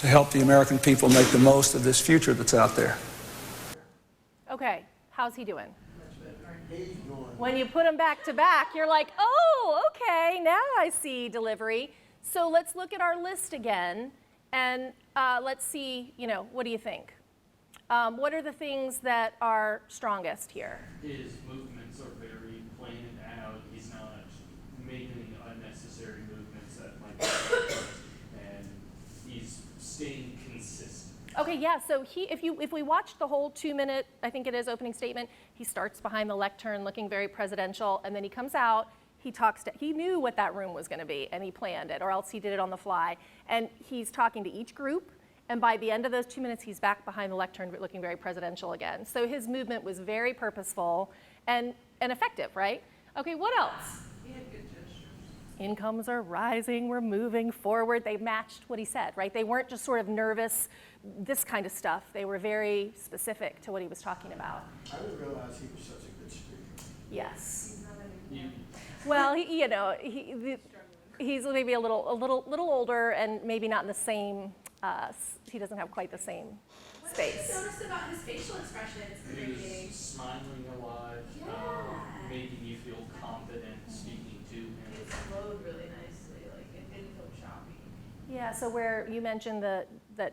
to help the American people make the most of this future that's out there. Okay, how's he doing? He's doing. When you put them back to back, you're like, oh, okay, now I see delivery. So let's look at our list again, and let's see, what do you think? What are the things that are strongest here? His movements are very planned out. He's not making unnecessary movements that might be and he's staying consistent. Okay, yeah, so if we watch the whole 2-minute, I think it is, opening statement, he starts behind the lectern looking very presidential, and then he comes out, he knew what that room was gonna be, and he planned it, or else he did it on the fly. And he's talking to each group, and by the end of those 2 minutes, he's back behind the lectern looking very presidential again. So his movement was very purposeful and effective, right? Okay, what else? He had good gestures. Incomes are rising, we're moving forward. They matched what he said, right? They weren't just sort of nervous, this kind of stuff. They were very specific to what he was talking about. I didn't realize he was such a good speaker. Yes. You, Well, he's maybe a little older and maybe not in the same, he doesn't have quite the same What did you space. notice about his facial expressions in the he was meeting? smiling a lot, Yeah. making you feel confident speaking to him. It flowed really nicely, like it didn't feel choppy. Yeah, so where you mentioned that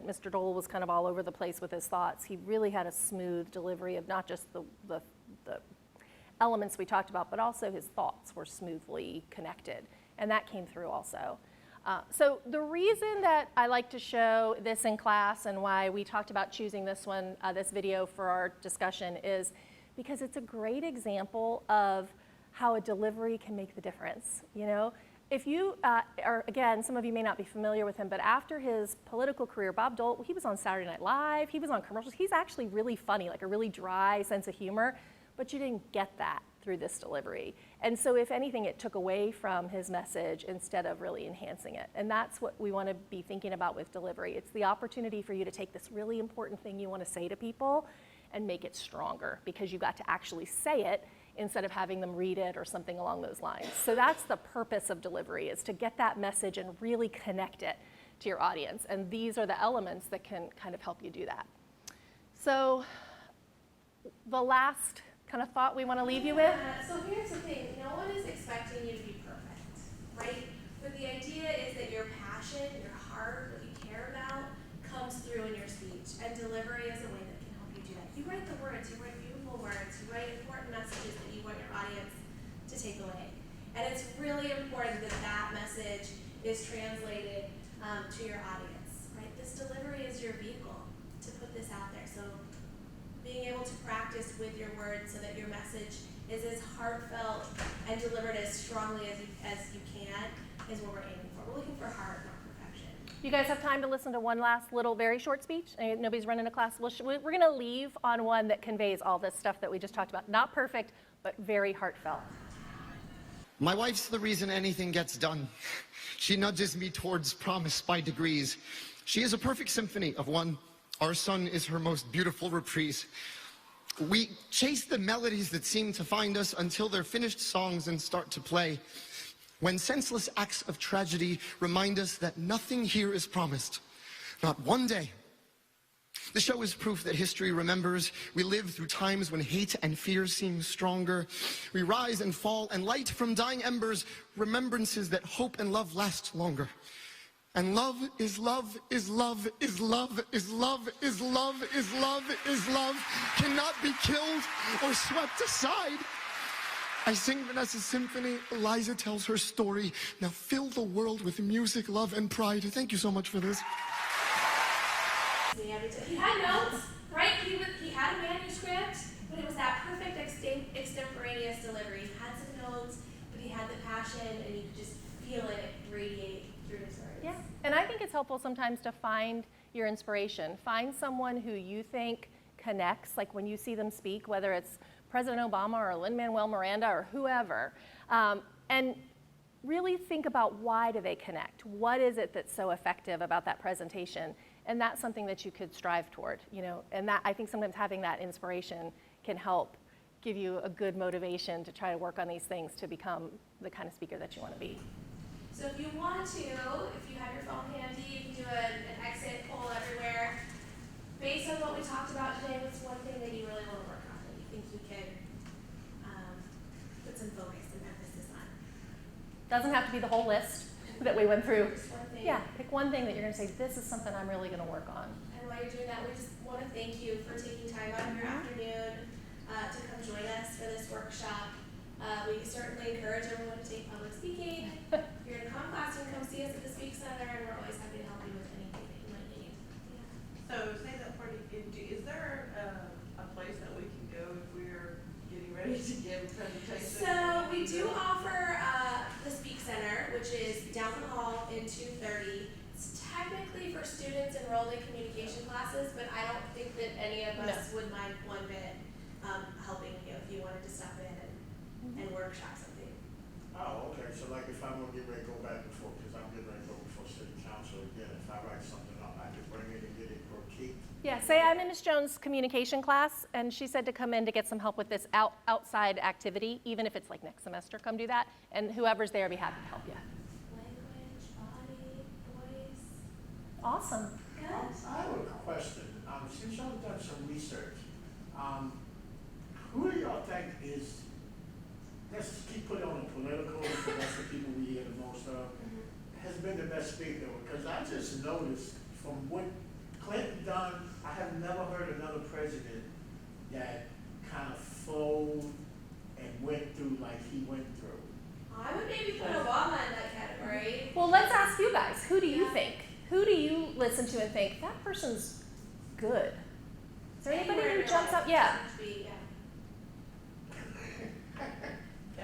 Mr. Dole was kind of all over the place with his thoughts, he really had a smooth delivery of not just the elements we talked about, but also his thoughts were smoothly connected, and that came through also. So the reason that I like to show this in class and why we talked about choosing this one, this video for our discussion, is because it's a great example of how a delivery can make the difference. If you are, again, some of you may not be familiar with him, but after his political career, Bob Dole, he was on Saturday Night Live, he was on commercials. He's actually really funny, like a really dry sense of humor, but you didn't get that through this delivery. And so if anything, it took away from his message instead of really enhancing it. And that's what we want to be thinking about with delivery. It's the opportunity for you to take this really important thing you want to say to people and make it stronger because you got to actually say it instead of having them read it or something along those lines. So that's the purpose of delivery, is to get that message and really connect it to your audience. And these are the elements that can kind of help you do that. So the last kind of thought we want to leave you with? So here's the thing, no one is expecting you to be perfect, right? But the idea is that your passion, your heart, what you care about, comes through in your speech, and delivery is a way that can help you do that. You write the words, you write beautiful words, you write important messages that you want your audience to take away. And it's really important that that message is translated to your audience, right? This delivery is your vehicle to put this out there. So being able to practice with your words so that your message is as heartfelt and delivered as strongly as you can is what we're aiming for. We're looking for heart, not perfection. You guys have time to listen to one last little very short speech? Nobody's running a class. We're going to leave on one that conveys all this stuff that we just talked about. Not perfect, but very heartfelt. My wife's the reason anything gets done. She nudges me towards promise by degrees. She is a perfect symphony of one. Our son is her most beautiful reprise. We chase the melodies that seem to find us until they're finished songs and start to play. When senseless acts of tragedy remind us that nothing here is promised, not one day. The show is proof that history remembers. We live through times when hate and fear seem stronger. We rise and fall and light from dying embers, remembrances that hope and love last longer. And love is love is love is love is love is love is love is love, cannot be killed or swept aside. I sing Vanessa's symphony, Eliza tells her story. Now fill the world with music, love, and pride. Thank you so much for this. He had notes, right? He had a manuscript, but it was that perfect extemporaneous delivery. He had some notes, but he had the passion, and you could just feel it radiate through his words. Yeah, and I think it's helpful sometimes to find your inspiration. Find someone who you think connects, like when you see them speak, whether it's President Obama or Lin-Manuel Miranda or whoever, and really think about why do they connect? What is it that's so effective about that presentation? And that's something that you could strive toward, and that I think sometimes having that inspiration can help give you a good motivation to try to work on these things to become the kind of speaker that you want to be. So if you want to, if you have your phone handy, you can do an exit poll everywhere. Based on what we talked about today, what's one thing that you really want to work on that you think you could put some focus and emphasis on? Doesn't have to be the whole list that we went through. Just one thing. Yeah, pick one thing that you're going to say, this is something I'm really going to work on. And while you're doing that, we just want to thank you for taking time out of your afternoon to come join us for this workshop. We certainly encourage everyone to take public speaking. If you're in a comm class, you can come see us at the Speak Center, and we're always happy to help you with anything that you might need. So say that part again. Is there a place that we can go if we're getting ready to give a presentation? So we do offer the Speak Center, which is down the hall in 230. It's technically for students enrolled in communication classes, but I don't think that any of us would mind one bit helping you if you wanted to stop in and workshop something. Oh, okay, so like if I'm gonna get ready to go back before, because I'm getting ready to go before city council again, if I write something up, I can bring it and get it critiqued. Yeah, say I'm in Ms. Jones' communication class, and she said to come in to get some help with this outside activity, even if it's like next semester, come do that, and whoever's there will be happy to help you. Language, body, voice. Awesome. Good. I have a question. Since y'all have done some research, who do y'all think is, let's just keep putting on the political, because that's the people we hear the most of, has been the best speaker? Because I just noticed from what Clinton done, I have never heard another president that kind of flowed and went through like he went through. I would maybe put Obama in that category. Well, let's ask you guys, who do you think? Who do you listen to and think, that person's good? Is there anybody who jumps up? Yeah.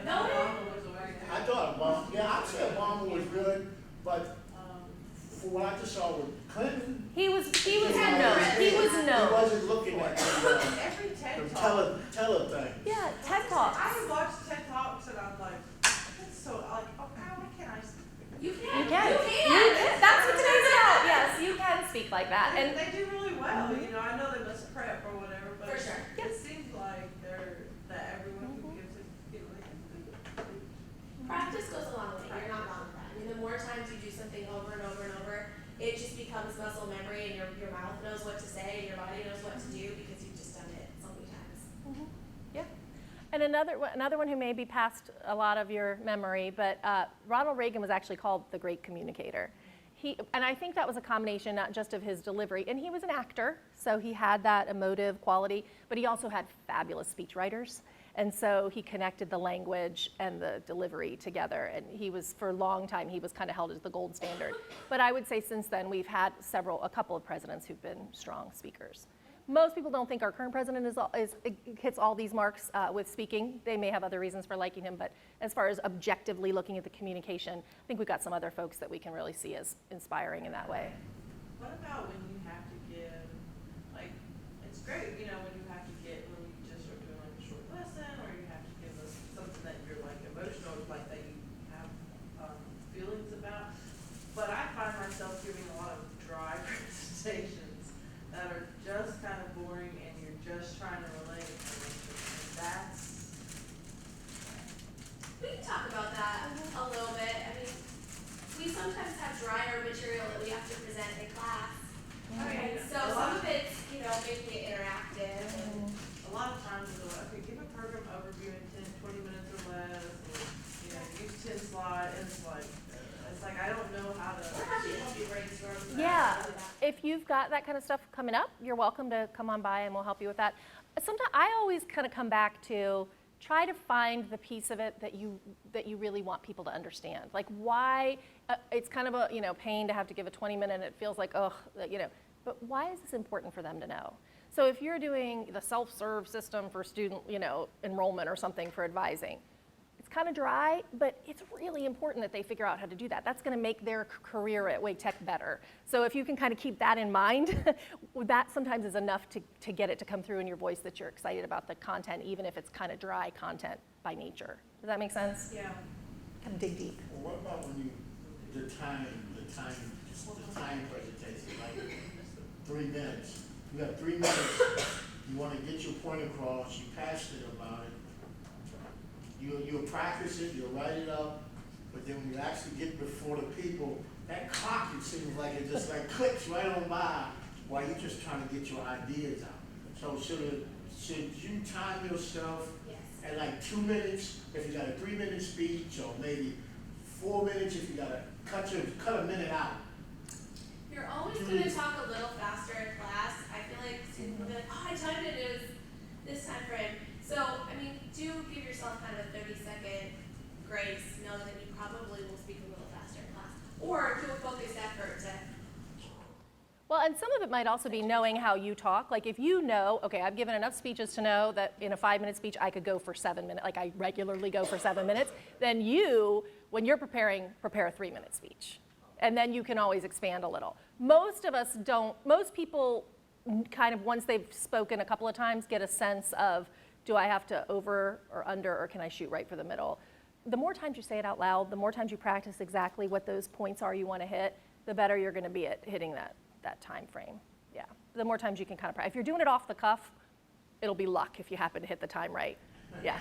No, I thought Obama, yeah, I'd say Obama was good, but for what I just saw with Clinton, He was known. He wasn't looking at Every TED Talk. tele thing. Yeah, TED Talks. I watch TED Talks and I'm like, that's so like, oh God, why can't I speak? You can. You can. That's what today's about. Yes, you can speak like that. And they do really well. I know they must prep or whatever, but For sure. it seems like that everyone who gives it, Practice goes a long way. You're not wrong with that. I mean, the more times you do something over and over and over, it just becomes muscle memory, and your mouth knows what to say, and your body knows what to do because you've just done it so many times. Yeah. And another one who may be past a lot of your memory, but Ronald Reagan was actually called the great communicator. And I think that was a combination not just of his delivery, and he was an actor, so he had that emotive quality, but he also had fabulous speechwriters. And so he connected the language and the delivery together, and he was, for a long time, he was kind of held as the gold standard. But I would say since then, we've had a couple of presidents who've been strong speakers. Most people don't think our current president hits all these marks with speaking. They may have other reasons for liking him, but as far as objectively looking at the communication, I think we've got some other folks that we can really see as inspiring in that way. What about when you have to give, like, it's great, you know, when you have to get, when you just are doing like a short lesson, or you have to give us something that you're like emotional, like that you have feelings about. But I find myself giving a lot of dry presentations that are just kind of boring, and you're just trying to relate information, and that's. We can talk about that a little bit. I mean, we sometimes have drier material that we have to present in class. And so some of it's, you know, making it interactive. And a lot of times it's like, okay, give a program overview in 10, 20 minutes or less, or, you know, use 10 slides, and it's like I don't know how to. we're happy to help you brainstorm. Yeah, if you've got that kind of stuff coming up, you're welcome to come on by and we'll help you with that. Sometimes I always kind of come back to try to find the piece of it that you really want people to understand. Like why, it's kind of a pain to have to give a 20-minute and it feels like, oh, but why is this important for them to know? So if you're doing the self-serve system for student enrollment or something for advising, it's kind of dry, but it's really important that they figure out how to do that. That's going to make their career at Wake Tech better. So if you can kind of keep that in mind, that sometimes is enough to get it to come through in your voice that you're excited about the content, even if it's kind of dry content by nature. Does that make sense? Yeah. Kind of dig deep. Well, what about when the time presentation, like 3 minutes? You got 3 minutes, you want to get your point across, you passionate about it. You'll practice it, you'll write it up, but then when you actually get before the people, that clock, it seems like it just like clicks right on by while you're just trying to get your ideas out. So should you time yourself at like 2 minutes if you got a 3-minute speech, or maybe 4 minutes if you got to cut a minute out? You're always going to talk a little faster in class. I feel like students will be like, oh, I timed it, it was this time frame. So, I mean, do give yourself kind of a 30-second grace, knowing that you probably will speak a little faster in class. Or do a focused effort to. Well, and some of it might also be knowing how you talk. Like if you know, okay, I've given enough speeches to know that in a 5-minute speech I could go for 7 minutes, like I regularly go for 7 minutes, then you, when you're preparing, prepare a 3-minute speech. And then you can always expand a little. Most of us don't, most people kind of, once they've spoken a couple of times, get a sense of, do I have to over or under, or can I shoot right for the middle? The more times you say it out loud, the more times you practice exactly what those points are you want to hit, the better you're going to be at hitting that time frame. Yeah, the more times you can kind of practice. If you're doing it off the cuff, it'll be luck if you happen to hit the time right. Yeah.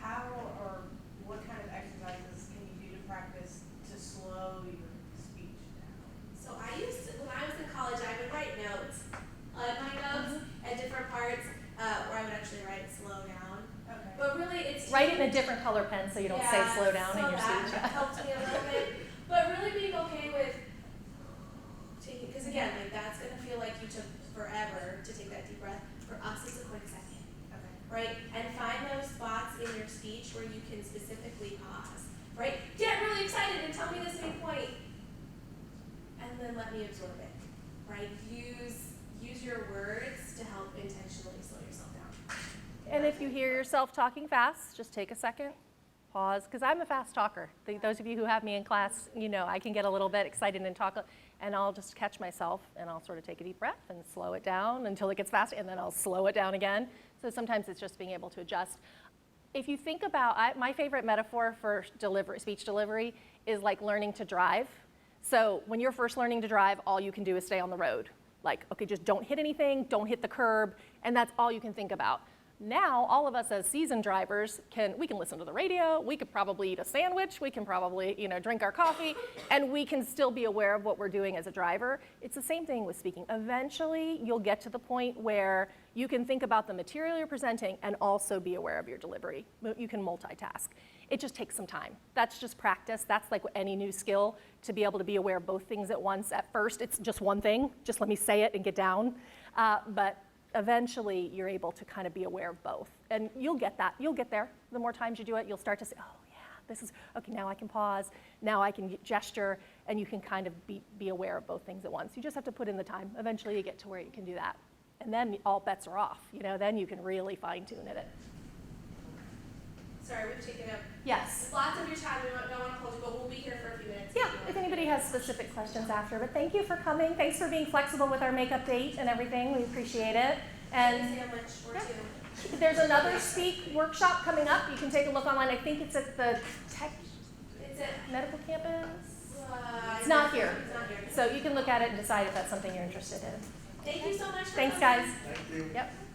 How or what kind of exercises can you do to practice to slow your speech down? So I used to, when I was in college, I would write notes on my notes at different parts where I would actually write slow down. Okay. But really, it's Write it in a different color pen so you don't say slow down in your that speech. helps me a little bit. But really being okay with taking, because again, like that's gonna feel like you took forever to take that deep breath. For us, it's a quick second. Okay. Right? And find those spots in your speech where you can specifically pause. Right? Get really excited and tell me this main point. And then let me absorb it. Right? Use your words to help intentionally slow yourself down. And if you hear yourself talking fast, just take a second, pause, because I'm a fast talker. Those of you who have me in class, you know I can get a little bit excited and talk, and I'll just catch myself, and I'll sort of take a deep breath and slow it down until it gets faster, and then I'll slow it down again. So sometimes it's just being able to adjust. If you think about, my favorite metaphor for speech delivery is like learning to drive. So when you're first learning to drive, all you can do is stay on the road. Like, okay, just don't hit anything, don't hit the curb, and that's all you can think about. Now, all of us as seasoned drivers we can listen to the radio, we could probably eat a sandwich, we can probably, drink our coffee, and we can still be aware of what we're doing as a driver. It's the same thing with speaking. Eventually, you'll get to the point where you can think about the material you're presenting and also be aware of your delivery. You can multitask. It just takes some time. That's just practice. That's like any new skill, to be able to be aware of both things at once. At first, it's just one thing. Just let me say it and get down. But eventually, you're able to kind of be aware of both. And you'll get that. You'll get there. The more times you do it, you'll start to say, oh, yeah, this is, okay, now I can pause. Now I can gesture. And you can kind of be aware of both things at once. You just have to put in the time. Eventually, you get to where you can do that. And then all bets are off. Then you can really fine-tune it. Sorry, we've taken up Yes. lots of your time. We don't want to hold you, but we'll be here for a few minutes. Yeah, if anybody has specific questions after. But thank you for coming. Thanks for being flexible with our makeup date and everything. We appreciate it. And Sandwich or two. there's another Speak workshop coming up. You can take a look online. I think it's at the Tech It's at Medical Campus. It's It's not here. It's not here. So you can look at it and decide if that's something you're interested in. Thank you so much for Thanks, coming. guys. Thank you. Yep.